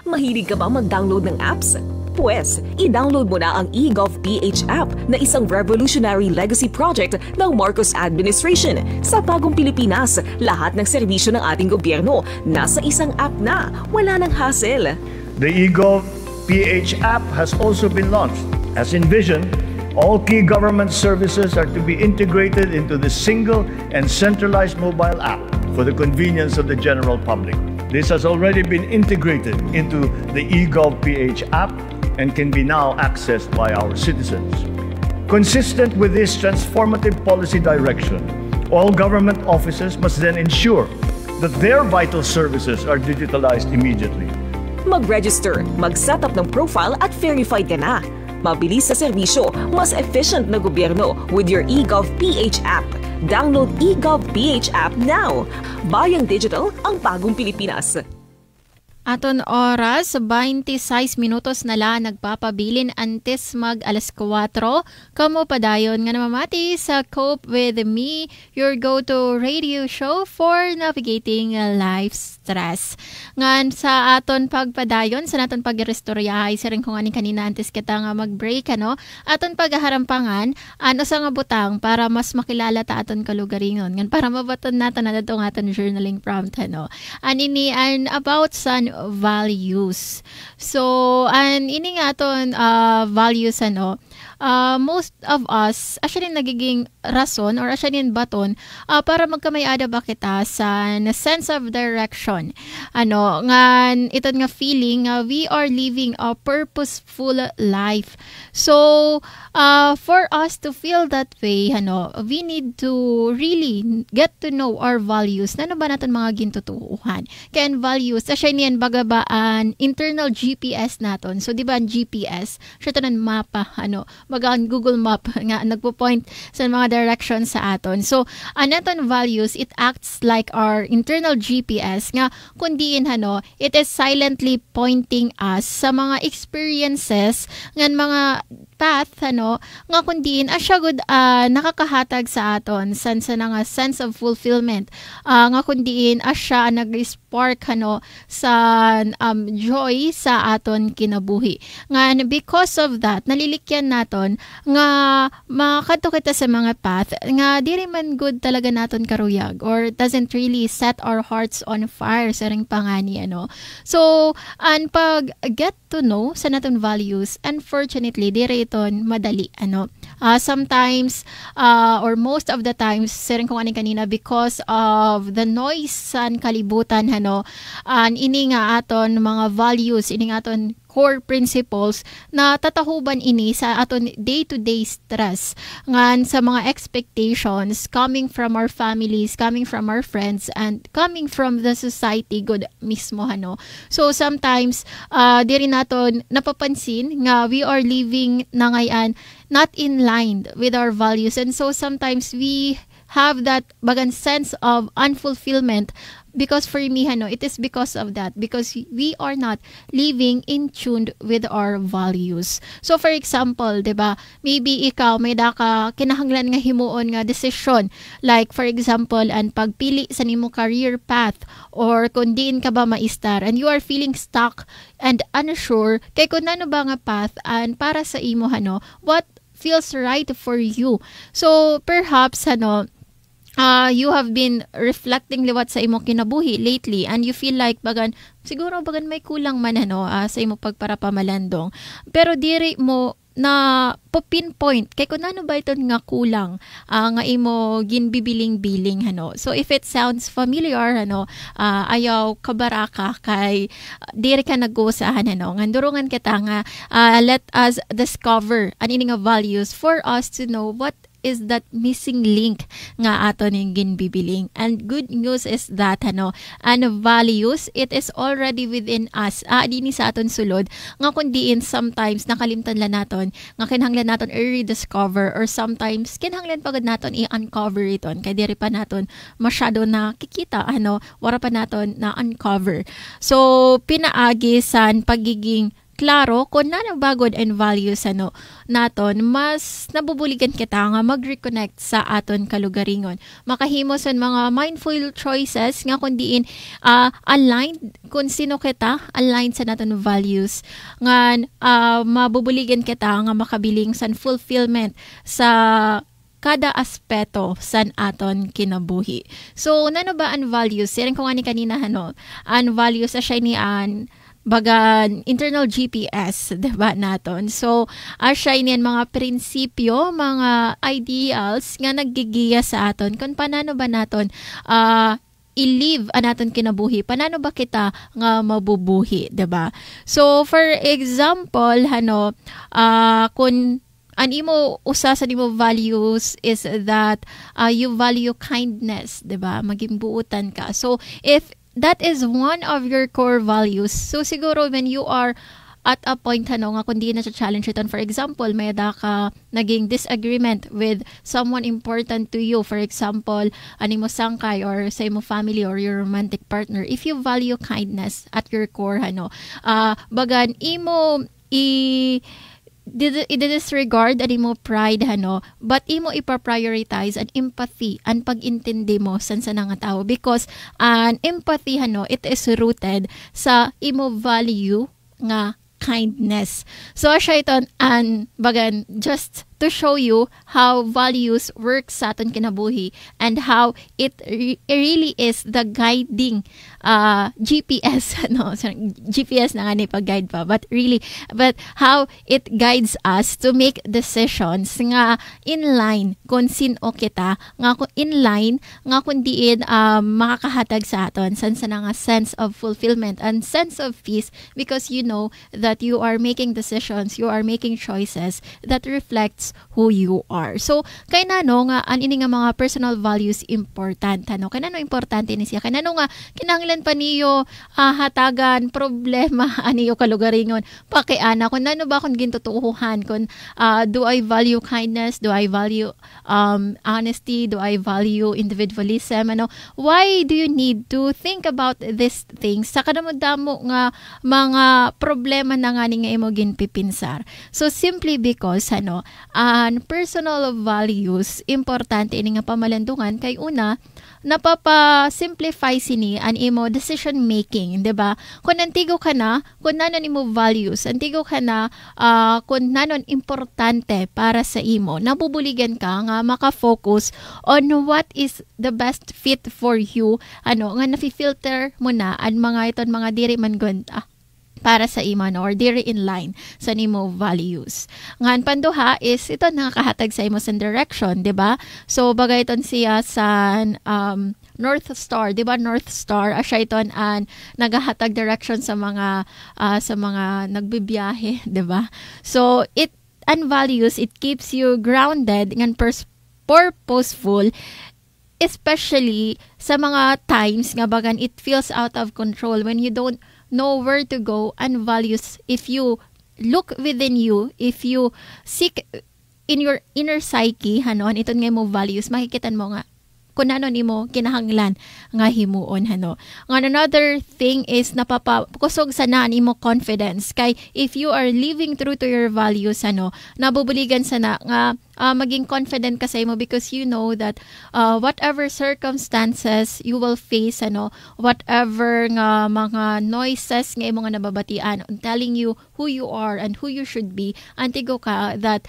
Mahilig ka ba mag-download ng apps? Pues, i-download mo na ang eGovPH app na isang revolutionary legacy project ng Marcos administration. Sa bagong Pilipinas, lahat ng serbisyo ng ating gobyerno nasa isang app na, wala nang hassle. The eGovPH app has also been launched. As envisioned, all key government services are to be integrated into the single and centralized mobile app for the convenience of the general public. This has already been integrated into the eGovPH app and can be now accessed by our citizens. Consistent with this transformative policy direction, all government offices must then ensure that their vital services are digitalized immediately. Mag-register, mag-set up ng profile at verified ka na. Mabilis sa serbisyo, mas efficient na gobyerno with your eGovPH app. Download eGovPH app now. Bayang Digital, ang bagong Pilipinas. Aton oras, 26 minutos na la nagpapabilin antes mag alas 4. Kamo padayon nga namamati sa Cope With Me, your go-to radio show for navigating life stress. Ngan sa aton pagpadayon, sa naton pagrestoryahay, sa rin kung ani kanina antes kita nga mag-break, ano? Aton pagharampangan, ano sa nga butang para mas makilala ta aton kalugaringon. Ngan para mabaton natin na dato nga aton journaling prompt, ano? Anini, and about san values. So, and ini nga aton values, ano, most of us, actually nagiging rason or actually baton para magkamay-ada ba kita sa sense of direction. Ano, nga ito nga feeling we are living a purposeful life. So, for us to feel that way, ano, we need to really get to know our values. Ano ba natin mga gintutuuhan? Kaya values, actually niyan baga ba an internal GPS naton. So, di ba ang GPS, siya tanan mapa, ano, baga ang Google Map nga nagpo-point sa mga directions sa aton. So anaton values, it acts like our internal GPS nga kundiin it is silently pointing us sa mga experiences ngan mga path nga kundiin asya gud nakakahatag sa aton sa nga sense of fulfillment, nga kundiin asya nag-spark sa joy sa aton kinabuhi. Nga because of that nalilikyan naton nga makadto kita sa mga path nga diri man good talaga naton karuyag or doesn't really set our hearts on fire sa ring pangani So an pag get to know sa naton values, unfortunately diri iton madali sometimes or most of the times siring ko kanina because of the noise sa kalibutan ini nga aton mga values, ini nga aton core principles na tatahuban ini sa aton day-to-day stress ngan sa mga expectations coming from our families, coming from our friends, and coming from the society good mismo So sometimes diri naton napapansin nga we are living na ngayon not in line with our values, and so sometimes we have that bagan sense of unfulfillment. Because for me, it is because of that. Because we are not living in tune with our values. So for example, diba, maybe ikaw may daka kinahanglan nga himuon nga decision. Like for example, ang pagpili sa nimo career path or kung diin ka ba maistar and you are feeling stuck and unsure kay kung ano ba nga path and para sa imo what feels right for you. So perhaps you have been reflecting liwat sa imong kinabuhi lately and you feel like siguro may kulang man sa imong pagparapamalandong. Pero diri mo na pinpoint kay kung ano ba ito nga kulang nga imo ginbibiling-biling So if it sounds familiar ayaw kabaraka kay diri ka nag-usahan ngandurungan kita nga let us discover ani nga values for us to know what is that missing link nga aton yung ginbibiling. And good news is that values, it is already within us. Dini sa aton sulod nga kundiin sometimes nakalimtan lang naton nga kinahanglan naton i-rediscover or sometimes kinahanglan pagod naton i-uncover iton kay diri pa naton masyado na kikita wara pa naton na uncover. So pinaagi san pagiging klaro kung nanabagod and values naton, mas nabubuligan kita nga mag-reconnect sa aton kalugaringon. Makahimo sa mga mindful choices nga kundiin aligned kung sino kita, aligned sa naton values. Nga mabubuligan kita nga makabiling sa fulfillment sa kada aspeto san aton kinabuhi. So nano ba ang values? Siring ko nga ni kanina ang values siya ni bagan internal GPS, diba naton? So, asya niyan mga prinsipyo, mga ideals nga naggigiya sa aton. Kung paano ba naton i-live naton kinabuhi, paano ba kita nga mabubuhi, diba? So, for example, kung imo usa sa nimo values is that you value kindness, diba? Maging buutan ka. So, if that is one of your core values. So siguro when you are at a point nga kung di na challenge ito, for example, may ka naging disagreement with someone important to you. For example, mo sangkay or sa imo family or your romantic partner. If you value kindness at your core, bagan imo i-disregard mo pride but imo ipa-prioritize an empathy, an pag-intindi mo sa nga tao because an empathy it is rooted sa imo value nga kindness. So siya ito bagan just to show you how values work sa aton kinabuhi and how it really is the guiding GPS GPS na nga ni pag-guide pa but how it guides us to make decisions nga in line kung sino kita nga in line nga kung diin makakahatag sa aton sa nga sense of fulfillment and sense of peace because you know that you are making decisions, you are making choices that reflects is who you are. So kay nano nga ini nga mga personal values important ano. Kay nano importante ni siya. Kay nano nga kinahanglan pa niyo hatagan problema aniyo kalugaringon. Pakiana kun nano ba kun gintutuhan kun do I value kindness, do I value honesty, do I value individualism ano. Why do you need to think about these things sa kadamo-damo nga mga problema na nga ni nga imo ginpipinsar. So simply because personal values importante ini nga pamalandungan kay una napapa-simplify sini an imo decision making, 'di ba? Kung antigo ka na, kung nanon imo values, antigo ka na kung nanon importante para sa imo, nabubuligan ka nga maka-focus on what is the best fit for you, nga nafi-filter mo na ang mga iton mga diri man para sa imo or diri in line sa nimo values. Ngan panduha is ito nakakahatag sa imo sa direction, 'di ba? So bagay iton siya sa North Star, 'di ba? North Star asya iton an nagahatag direction sa mga nagbibiyahe, 'di ba? So it and values, it keeps you grounded ngan purposeful, especially sa mga times nga bagan it feels out of control when you don't know where to go. And values, if you look within you, if you seek in your inner psyche, iton nga mo values, makikitan mo nga kung ano nimo kinahanglan nga himuon And another thing is napapakusog sa nimo confidence kay if you are living true to your values nabubuligan sana nga maging confident ka sa imo because you know that whatever circumstances you will face whatever nga mga noises nga imo nga nababatian telling you who you are and who you should be, antigo ka that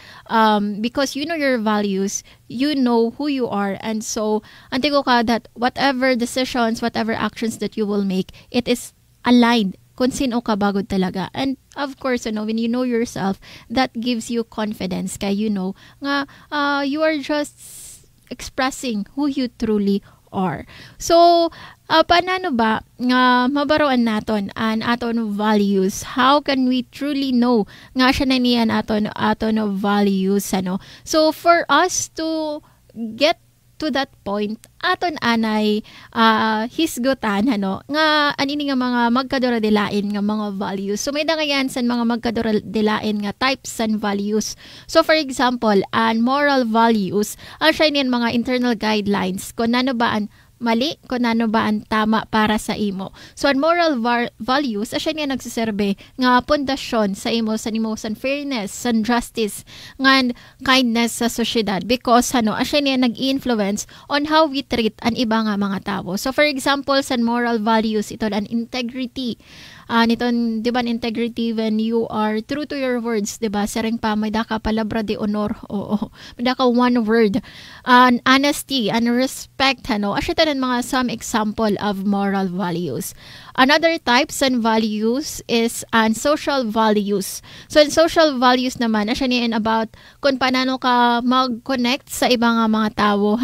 because you know your values, you know who you are, and so antigo ka that whatever decisions, whatever actions that you will make, it is aligned kung sino ka bagod talaga. And of course, when you know yourself, that gives you confidence kaya you know nga you are just expressing who you truly are. So, paano ba nga mabaroan naton an aton values? How can we truly know nga siya na niyan aton values So, for us to get to that point, aton anay hisgutan nga anini nga mga magkaduradilain nga mga values. So may dangayan sa mga magkaduradilain nga types and values. So for example, an moral values, siya niyan mga internal guidelines kung nano ba an mali, kung ano ba ang tama para sa imo. So, ang moral values, asya niya nagsiserbe nga pundasyon sa imo, sa fairness, sa justice, nga kindness sa sosyedad. Because, asya niya nag-influence on how we treat ang iba nga mga tao. So, for example, sa moral values, ito ang integrity. Niton, di ba, integrity when you are true to your words, di ba? Sereng pa, may daka palabra de honor. Oo. May daka one word. Honesty and respect, asya tanan mga some example of moral values. Another types and values is social values. So, in social values naman, asya niyan about kung paano ka mag-connect sa ibang mga tao,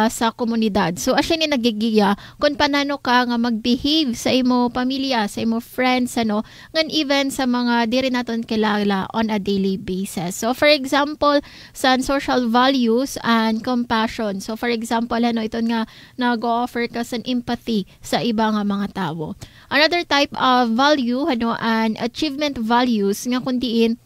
sa komunidad. So, asya niyan nagigiya kung paano ka nga mag-behave sa imo pamilya, sa imo friends, ngan even sa mga diri naton kilala on a daily basis. So, for example, sa social values and compassion. So, for example, iton nga nag-offer ka sa empathy sa iba nga mga tao. Another type of value, and achievement values, nga kundiin,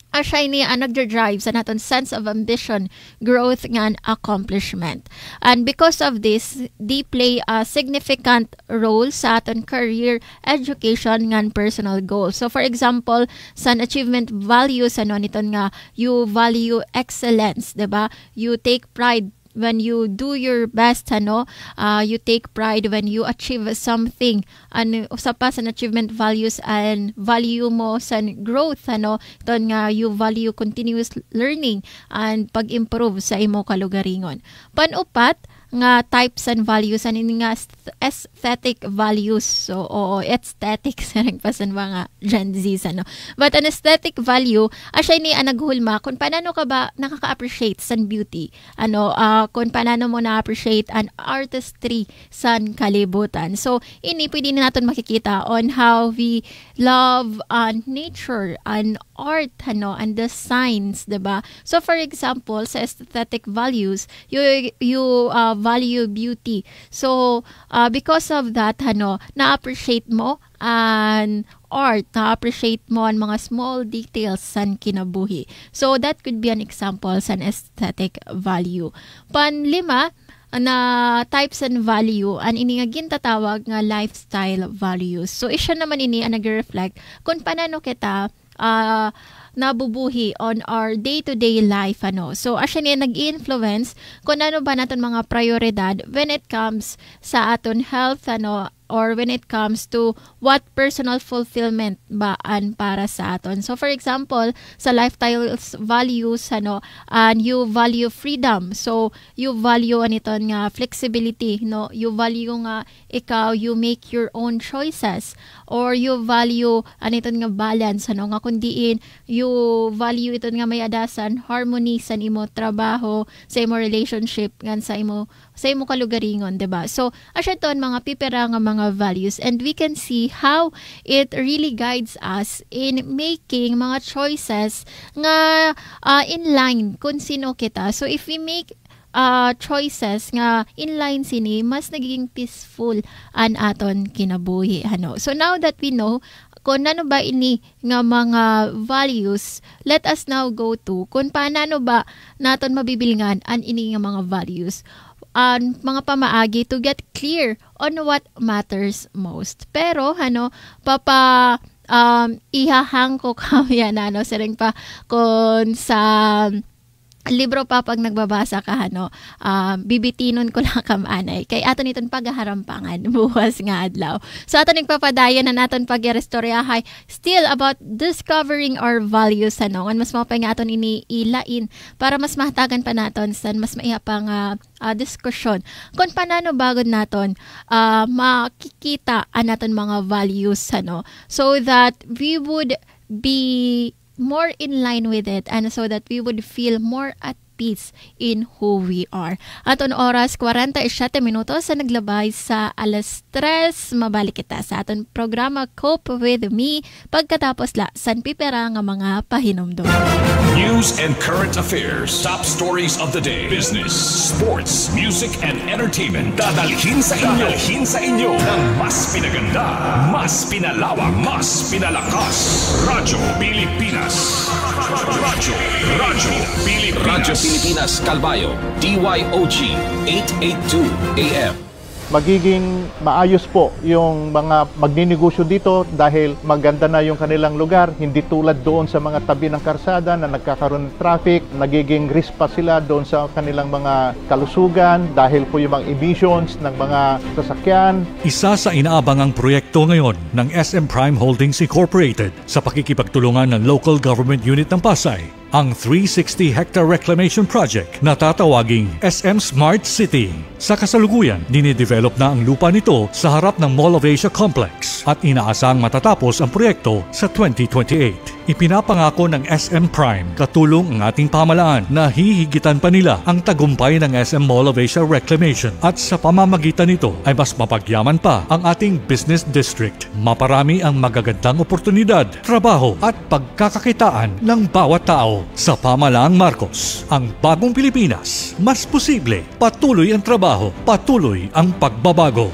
asya ni nagdadrive sa naton sense of ambition, growth, and accomplishment. And because of this, they play a significant role sa aton career, education, and personal goals. So, for example, sa achievement values, niton nga, you value excellence, diba? You take pride when you do your best, you take pride when you achieve something. Usa pa sa achievement values and value mo sa growth, ito nga you value continuous learning and pag-improve sa imo kalugaringon. Panupat, nga types and values and ini nga aesthetic values. So aesthetics ring pasan mga Gen Z ano. But an aesthetic value asya ni naghulma kung paano ka ba nakaka-appreciate san beauty. Kung paano mo na-appreciate an artistry san kalibutan. So ini pwede na natin makikita on how we love nature and art and the science, diba? So for example, sa aesthetic values, you value beauty. So because of that, na-appreciate mo an art, na-appreciate mo ang mga small details san kinabuhi. So that could be an example sa aesthetic value. Panlima, na types and value an ini nga gintatawag nga lifestyle values. So isya naman ini ang nag-reflect kung paano kita nabubuhi on our day-to-day life. So asya niya nag-influence kung ano ba natin mga prioridad when it comes sa aton health or when it comes to what personal fulfillment baan para sa aton. So for example, sa lifestyle values and you value freedom. So you value aniton nga flexibility, you value nga ikaw you make your own choices, or you value aniton nga balance nga kundiin you value iton nga may adasan harmony sa imo trabaho, sa imo relationship ngan sa imo kalugaringon, diba? So asya ton mga pipera nga mga values, and we can see how it really guides us in making mga choices nga in line kung sino kita. So if we make choices nga in line sini, mas nagiging peaceful an aton kinabuhi. So now that we know kung ano ba ini nga mga values, let us now go to kung paano ba naton mabibilingan an ini nga mga values. Mga pamaagi to get clear on what matters most. Pero ihahang ko kami sering pa kung sa libro pa pag nagbabasa ka bibitinon ko lang kamanay kay aton iton pagaharampangan buwas nga adlaw. So aton nagpapadayon na naton pag-restoryahay still about discovering our values ngan mas mapay nga aton ini ilain para mas mahatagan pa naton san mas maiya pang diskusyon kung paano bagod naton makikita naton mga values so that we would be more in line with it, and so that we would feel more at peace in who we are. Aton oras 47 minutos sa naglabay sa 3:00. Mabalik kita sa aton programa Cope with Me pagkatapos la san pipera nga mga pahinumdum. News and current affairs, top stories of the day, business, sports, music and entertainment. Dadalhin sa inyo ng mas pinaganda, mas pinalawak, mas pinalakas. Radyo Pilipinas. Radyo Pilipinas Calbayo, DYOG 882 AM. Magiging maayos po yung mga magninegosyo dito dahil maganda na yung kanilang lugar. Hindi tulad doon sa mga tabi ng karsada na nagkakaroon ng traffic. Nagiging risk pa sila doon sa kanilang mga kalusugan dahil po yung mga emissions ng mga sasakyan. Isa sa inaabangang proyekto ngayon ng SM Prime Holdings Incorporated sa pakikipagtulungan ng Local Government Unit ng Pasay, ang 360-hectare reclamation project na tatawaging SM Smart City. Sa kasalukuyan, dinidevelop na ang lupa nito sa harap ng Mall of Asia Complex at inaasang matatapos ang proyekto sa 2028. Ipinapangako ng SM Prime katulong ang ating pamahalaan na hihigitan pa nila ang tagumpay ng SM Mall of Asia Reclamation at sa pamamagitan nito ay mas mapagyaman pa ang ating business district. Maparami ang magagandang oportunidad, trabaho at pagkakakitaan ng bawat tao. Sa Pamahalaang Marcos, ang bagong Pilipinas, mas posible, patuloy ang trabaho, patuloy ang pagbabago.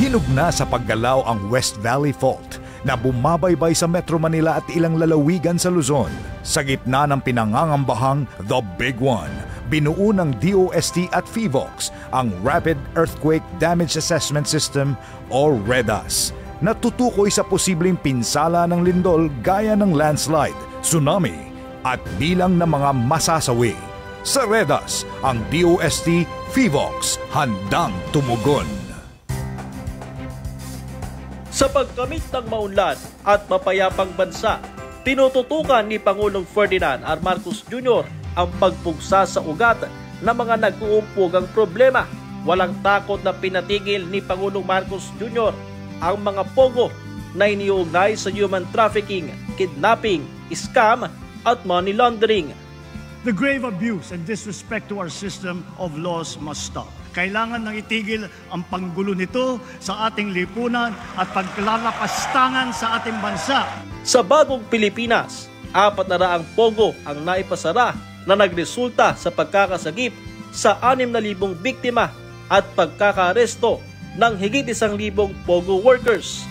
Hinog na sa paggalaw ang West Valley Fault na bumabaybay sa Metro Manila at ilang lalawigan sa Luzon. Sa gitna ng pinangangambahang The Big One, binuo ng DOST at FIVOX ang Rapid Earthquake Damage Assessment System o REDAS na tutukoy sa posibleng pinsala ng lindol gaya ng landslide, tsunami at bilang ng mga masasawi. Sa REDAS, ang DOST, FIVOX handang tumugon. Sa pagkamit ng maunlad at mapayapang bansa, tinututukan ni Pangulong Ferdinand R. Marcos Jr. ang pagpugsa sa ugat na mga nag-uumpugang problema. Walang takot na pinatigil ni Pangulong Marcos Jr. ang mga pogo na iniugnay sa human trafficking, kidnapping, scam at money laundering. The grave abuse and disrespect to our system of laws must stop. Kailangan nang itigil ang panggulo nito sa ating lipunan at paglalakastangan sa ating bansa. Sa bagong Pilipinas, 400 pogo ang naipasara na nagresulta sa pagkakasagip sa 6,000 biktima at pagkakaresto ng higit 1,000 pogo workers.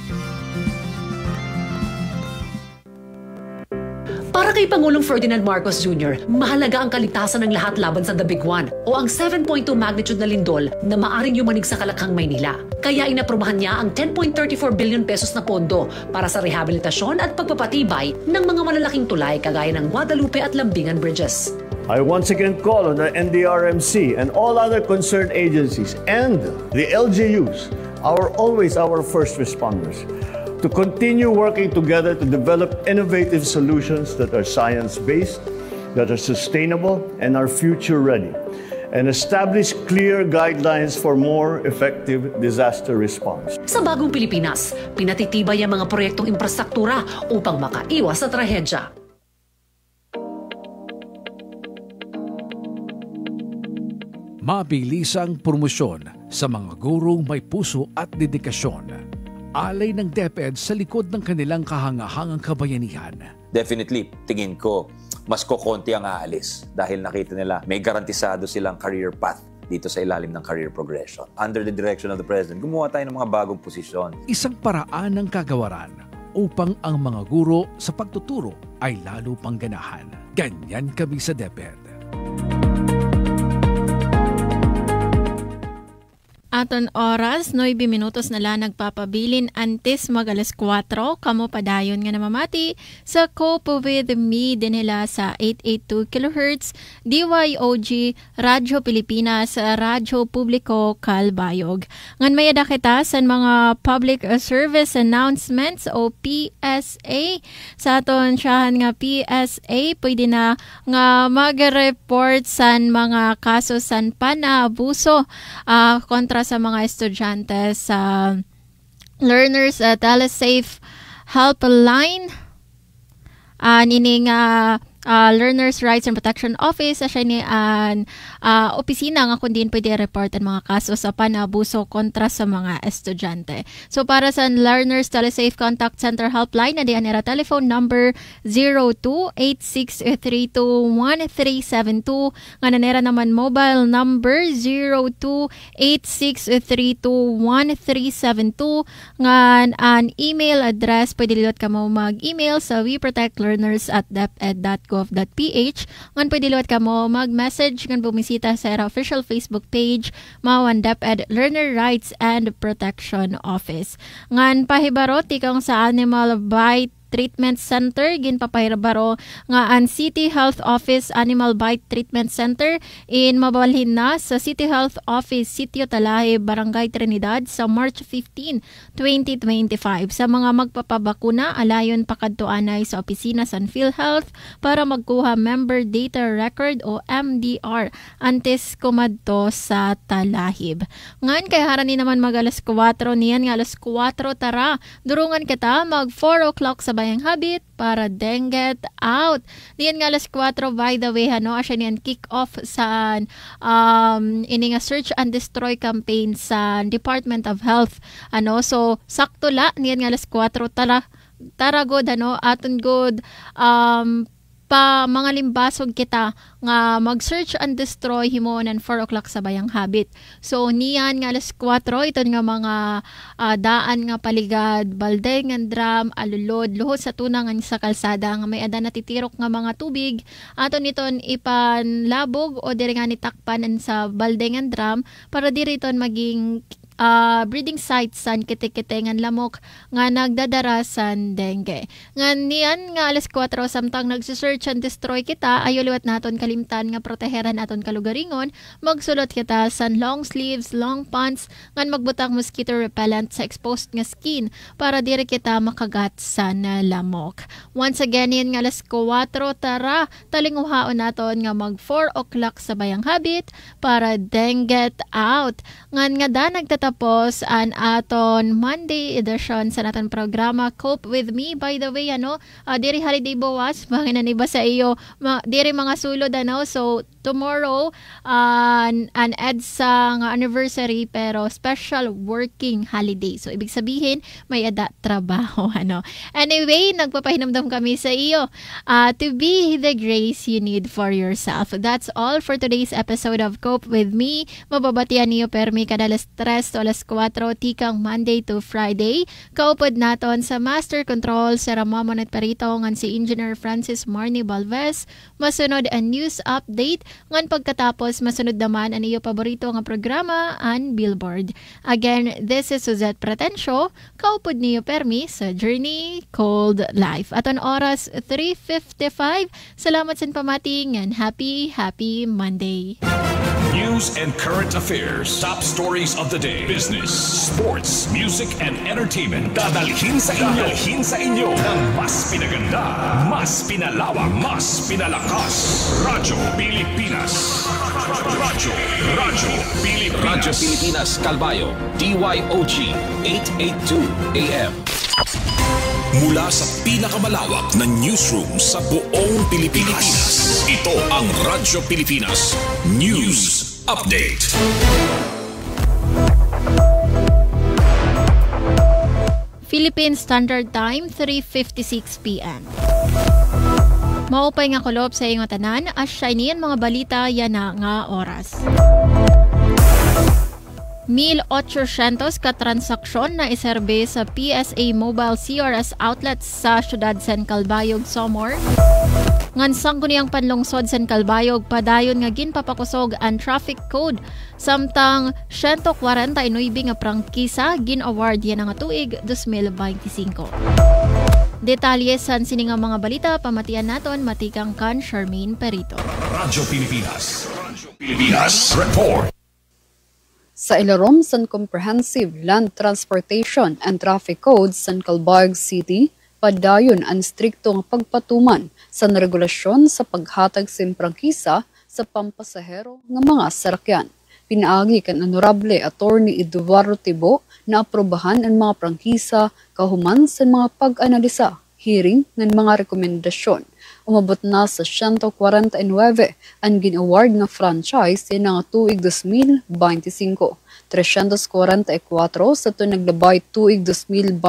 Para kay Pangulong Ferdinand Marcos Jr., mahalaga ang kaligtasan ng lahat laban sa The Big One o ang 7.2 magnitude na lindol na maaring yumanig sa Kalakhang, Maynila. Kaya inaprubahan niya ang 10.34 billion pesos na pondo para sa rehabilitasyon at pagpapatibay ng mga malalaking tulay kagaya ng Guadalupe at Lambingan Bridges. I once again call on the NDRMC and all other concerned agencies and the LGUs, always our first responders, to continue working together to develop innovative solutions that are science-based, that are sustainable, and are future-ready, and establish clear guidelines for more effective disaster response. Sa bagong Pilipinas, pinatitibay ang mga proyektong infrastruktura upang makaiwas sa trahedya. Mabilisang promosyon sa mga gurong may puso at dedikasyon. Alay ng DepEd sa likod ng kanilang kahangahangang kabayanihan. Definitely, tingin ko, mas kokonti ang aalis dahil nakita nila may garantisado silang career path dito sa ilalim ng career progression. Under the direction of the President, gumawa tayo ng mga bagong posisyon. Isang paraan ng kagawaran upang ang mga guro sa pagtuturo ay lalo pang ganahan. Ganyan kami sa DepEd. Aton oras, 9 minutos na lang nagpapabilin antes mag alas 4. Kamo padayon nga namamati sa Cope with Me din nila sa 882 kHz DYOG Radyo Pilipinas, Radyo Publiko Kalbayog. Ngan mayada kita sa mga public service announcements o PSA. Sa aton siyahan nga PSA, pwede na nga mag-report sa mga kaso san panaabuso kontra sa mga estudyante sa Learners Telesafe Helpline. Nining Learners Rights and Protection Office siya ni opisina nga kung din pwede report ang mga kaso sa panabuso kontra sa mga estudyante. So para sa Learners Telesafe Contact Center Helpline, na diyan nila telephone number 02-8632-1372, nga nanera naman mobile number 02-8632-1372, nga an email address pwede liwat ka mo mag-email sa weprotectlearners@deped.gov.ph. Ngan pwede liwat ka mo mag-message ngan bumisita sa official Facebook page Mawan DepEd Learner Rights and Protection Office. Ngan pahibarot ikang sa Animal Bite Treatment Center, ginpapahirabaro nga ang City Health Office Animal Bite Treatment Center in mabalhin na sa City Health Office Sitio Talahe, Barangay Trinidad sa March 15, 2025. Sa mga magpapabakuna, alayon pakadtuanay sa opisina sa PhilHealth para magkuha Member Data Record o MDR antes kumadto sa Talahib. Ngan kay harani naman mag alas 4 niyan nga alas 4 tara durungan kita mag 4 o'clock sa Bayang Habit para Dengue Out. Diyan nga alas 4 by the way asya niyan kick off sa ini nga search and destroy campaign sa Department of Health. So sakto la niyan nga alas 4 tara god aton god pa mga limbasog kita nga mag-search and destroy himonan 4 o'clock sa Bayang Habit. So niyan nga alas 4 ito nga mga daan nga paligad, Baldengan Dram, Alulod, luhod sa tunangan sa kalsada nga may ada natitirok nga mga tubig. Aton iton ipanlabog o diri nga nitakpan sa Baldengan Dram para diri iton maging breeding sites san kitikitengan lamok nga nagdadara san dengue. Nga niyan nga alas 4 samtang nagsisearch and destroy kita, ayo liwat naton kalimtan nga proteheran aton kalugaringon, magsulot kita san long sleeves, long pants, ngan magbutang mosquito repellent sa exposed nga skin para diri kita makagat san lamok. Once again, yan nga alas 4, tara, talinguhaon naton nga mag 4 o'clock sa bayang habit para dengue out. Ngan nga da nagtatapos an aton Monday edition sa naton programa Cope With Me. By the way, diri holiday bawas, mga naniba sa iyo, diri mga sulod, so tomorrow, an EDSA nga anniversary pero special working holiday. So, ibig sabihin, may trabaho, Anyway, nagpapahinamdam kami sa iyo to be the grace you need for yourself. That's all for today's episode of Cope With Me. Mababatian niyo permi kada alas 3 to alas 4 tikang Monday to Friday. Kaupod naton sa Master Control sa Ramamonat Parito ngan si Engineer Francis Marnie Balvez. Masunod ang news update ngan pagkatapos masunod naman ang iyo paborito nga programa ang Billboard. Again, this is Suzette Pratencio. Kaupod niyo permi sa Journey Called Life. At ang oras 3:55. Salamat sa pamating and happy Monday. News and current affairs, top stories of the day, business, sports, music, and entertainment. Dadalhin sa inyo ng mas pinaganda, mas pinalawak, mas pinalakas. Radyo Pilipinas. Radyo Pilipinas Kalbayo, DYOG 882 AM. Mula sa pinakamalawak na newsroom sa buong Pilipinas. Ito ang Radyo Pilipinas News Update. Philippine Standard Time, 3:56 p.m. Maupay nga kulob sa iyong tanan, as shinian mga balita yan na nga oras. 1,800 ka transaksyon na iserbe sa PSA Mobile CRS outlets sa syudad San Calbayog, Samar. Ngan sangguniang panlungsod San Calbayog, padayon nga ginpapakusog ang traffic code. Samtang 149 nga prangkisa gin-award yan nga tuig 2025. Detalye san sini nga mga balita, pamatian naton matikang kan Charmaine Perito. Radyo Pilipinas Report. Sa ilarom san Comprehensive Land Transportation and Traffic Code San Calbayog City, padayon ang striktong pagpatuman sa regulasyon sa paghatag sin prangkisa sa pampasahero ng mga sarakyan. Pinaagi kan Honorable Attorney Eduardo Tibo na aprobahan ang mga prangkisa kahuman sa mga pag-analisa, hearing ng mga rekomendasyon. Umabot na sa 149 ang gin-award na franchise sa tuig 2025. 344 sa naglabay tuig 2024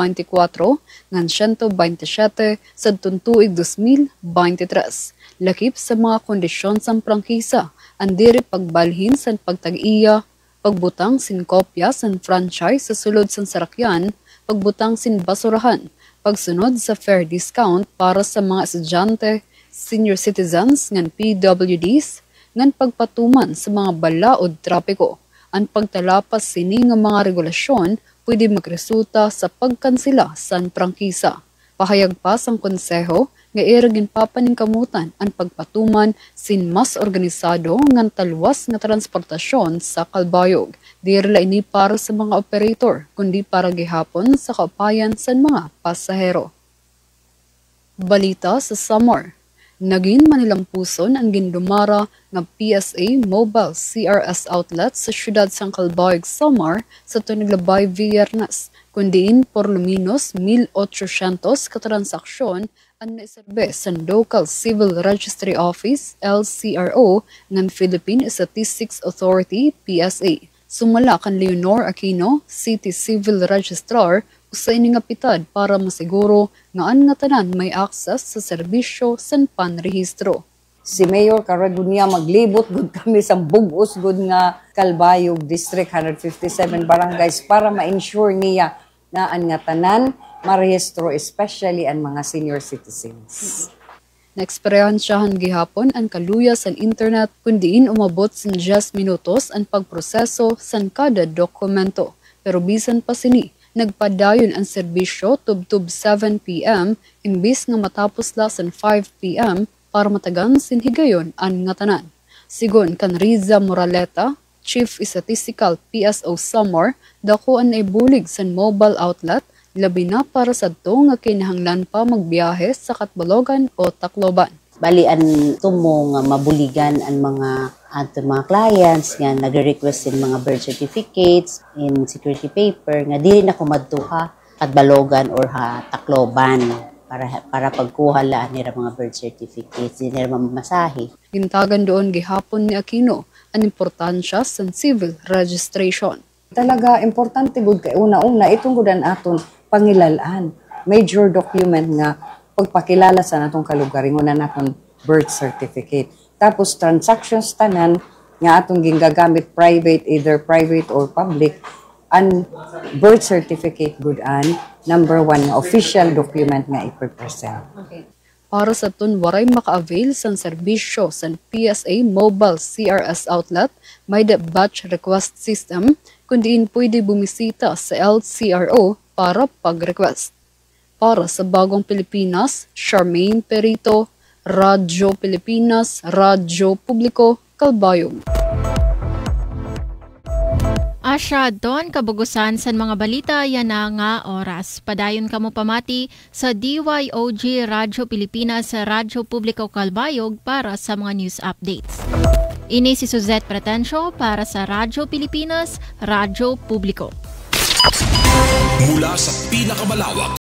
ngan 127 sa tuig 2023. Lakip sa mga kondisyon sa prangkisa, ang diri pagbalhin sa pagtag-iya, pagbutang sin kopya sa franchise sa sulod sa sarakyan, pagbutang sin basurahan, pagsunod sa fair discount para sa mga estudyante, senior citizens ngan PWDs, ngan pagpatuman sa mga balaod trapiko. Ang pagtalapas sini nga mga regulasyon pwede magresulta sa pagkansela sa prangkisa. Pahayag pa sang konseho nga iragin papaningkamutan ang pagpatuman sin mas organisado ngan talwas nga transportasyon sa Calbayog. Dirla ini para sa mga operator kundi para gihapon sa kaupayan sa mga pasahero. Balita sa Samar. Naging manilampuson ang gindumara ng PSA Mobile CRS outlet sa syudad San Calbayog, Samar sa tunaglabay Viernes, kundiin por lo menos 1,800 katransaksyon ang naiserbe sa Local Civil Registry Office, LCRO, ng Philippine Statistics Authority, PSA. Sumala kan Leonor Aquino, City Civil Registrar, usa ini nga pitad para masiguro nga ang nga tanan may access sa serbisyo sa panrehistro. Si Mayor Caradunia maglibot gud kami sa bugos gud nga Calbayog District 157 barangays para ma-ensure niya na ang nga tanan marehistro, especially ang mga senior citizens. Naeksperyensyahan gihapon ang kaluya sa internet kundiin umabot sa 10 minutos ang pagproseso sa kada dokumento. pero bisan pa sini, nagpadayon ang serbisyo tub-tub 7 p.m. imbis nga matapos lasan 5 p.m. para matagan sinhigayon ang nga tanan. Sigon kan Riza Moraleta, Chief Statistical PSO Samar, dako an ibulig sa mobile outlet, labi na para sa to nga kinahanglan pa magbiyahe sa Katbalogan o Tacloban. Bali an tumo nga mabuligan ang mga clients nga nagre-request in mga birth certificates, in security paper nga dili na kumadtuha Katbalogan or Tacloban para pagkuha la nila mga birth certificates, di nila mamasahe. Gintagan doon gihapon ni Aquino ang importansya sa civil registration. Talaga importante gud kay una-una itong gudan aton pangilalaan, major document nga pagpakilala sa natong kalugaring una naton birth certificate. Tapos transactions tanan nga atong ginagamit private, either private or public, and birth certificate gud an number 1 nga official document nga i-present. Okay. Para sa tun waray maka-avail sa serbisyo sa PSA Mobile CRS Outlet, may the batch request system kundiin pwede bumisita sa LCRO para pag-request. Para sa Bagong Pilipinas, Charmaine Perito, Radyo Pilipinas, Radyo Publiko, Calbayog. Asya, doon kabugusan sa mga balita yan na nga oras. Padayon kamo pamati sa DYOG Radyo Pilipinas sa Radyo Publiko Calbayog para sa mga news updates. Ini si Suzette Pretencio para sa Radyo Pilipinas, Radyo Publiko. Mula sa pinakamalawak